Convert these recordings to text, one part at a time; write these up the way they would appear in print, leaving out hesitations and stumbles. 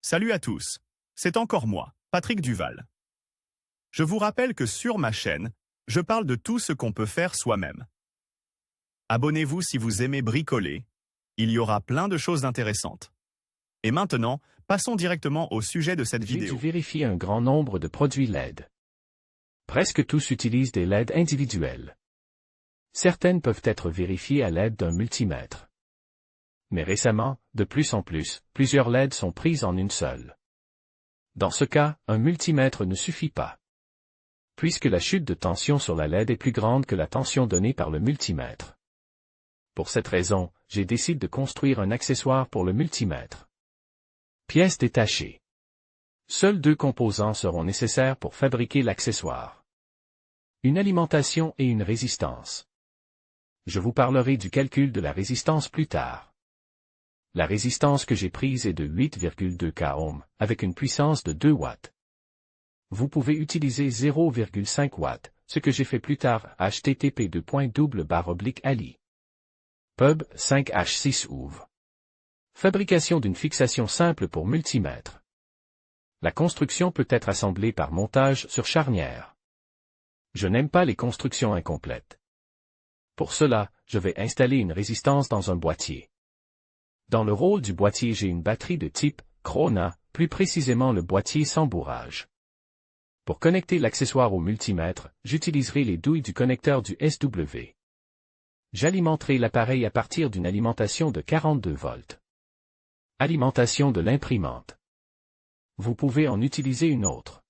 Salut à tous, c'est encore moi, Patrick Duval. Je vous rappelle que sur ma chaîne, je parle de tout ce qu'on peut faire soi-même. Abonnez-vous si vous aimez bricoler, il y aura plein de choses intéressantes. Et maintenant, passons directement au sujet de cette J'ai dû vidéo. vérifier un grand nombre de produits LED. Presque tous utilisent des LED individuels. Certaines peuvent être vérifiées à l'aide d'un multimètre. Mais récemment, de plus en plus, plusieurs LED sont prises en une seule. Dans ce cas, un multimètre ne suffit pas. Puisque la chute de tension sur la LED est plus grande que la tension donnée par le multimètre. Pour cette raison, j'ai décidé de construire un accessoire pour le multimètre. Pièces détachées. Seuls deux composants seront nécessaires pour fabriquer l'accessoire. Une alimentation et une résistance. Je vous parlerai du calcul de la résistance plus tard. La résistance que j'ai prise est de 8,2 kΩ, avec une puissance de 2 watts. Vous pouvez utiliser 0,5 watts, ce que j'ai fait plus tard, http://ali. Pub 5H6 ouvre. Fabrication d'une fixation simple pour multimètre. La construction peut être assemblée par montage sur charnière. Je n'aime pas les constructions incomplètes. Pour cela, je vais installer une résistance dans un boîtier. Dans le rôle du boîtier, j'ai une batterie de type Krona, plus précisément le boîtier sans bourrage. Pour connecter l'accessoire au multimètre, j'utiliserai les douilles du connecteur du SW. J'alimenterai l'appareil à partir d'une alimentation de 42 volts. Alimentation de l'imprimante. Vous pouvez en utiliser une autre.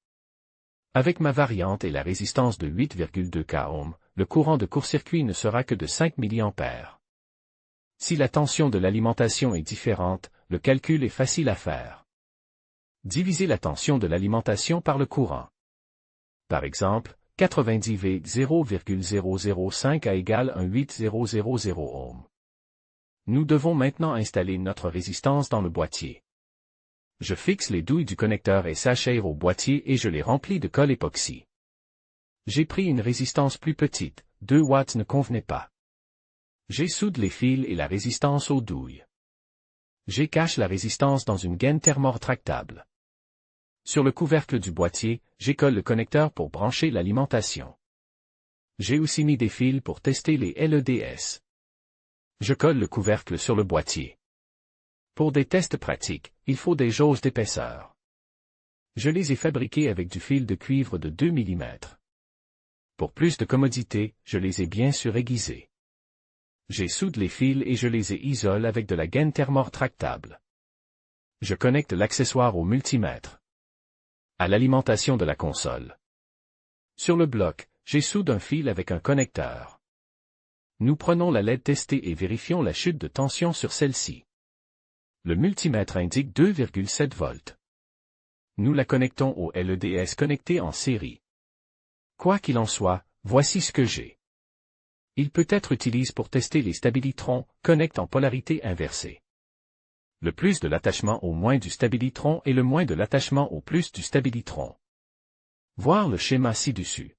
Avec ma variante et la résistance de 8,2 kΩ, le courant de court-circuit ne sera que de 5 mA. Si la tension de l'alimentation est différente, le calcul est facile à faire. Divisez la tension de l'alimentation par le courant. Par exemple, 90 V 0,005 A égale 1,8000 ohm. Nous devons maintenant installer notre résistance dans le boîtier. Je fixe les douilles du connecteur SHR au boîtier et je les remplis de colle époxy. J'ai pris une résistance plus petite, 2 watts ne convenait pas. J'ai soude les fils et la résistance aux douilles. Cache la résistance dans une gaine thermorétractable. Sur le couvercle du boîtier, colle le connecteur pour brancher l'alimentation. J'ai aussi mis des fils pour tester les LEDs. Je colle le couvercle sur le boîtier. Pour des tests pratiques, il faut des jauges d'épaisseur. Je les ai fabriquées avec du fil de cuivre de 2 mm. Pour plus de commodité, je les ai bien sûr aiguisés. Soude les fils et je les isole avec de la gaine thermorétractable. Je connecte l'accessoire au multimètre. À l'alimentation de la console. Sur le bloc, soude un fil avec un connecteur. Nous prenons la LED testée et vérifions la chute de tension sur celle-ci. Le multimètre indique 2,7 volts. Nous la connectons au LEDs connecté en série. Quoi qu'il en soit, voici ce que j'ai. Il peut être utilisé pour tester les stabilitrons, connecte en polarité inversée. Le plus de l'attachement au moins du stabilitron et le moins de l'attachement au plus du stabilitron. Voir le schéma ci-dessus.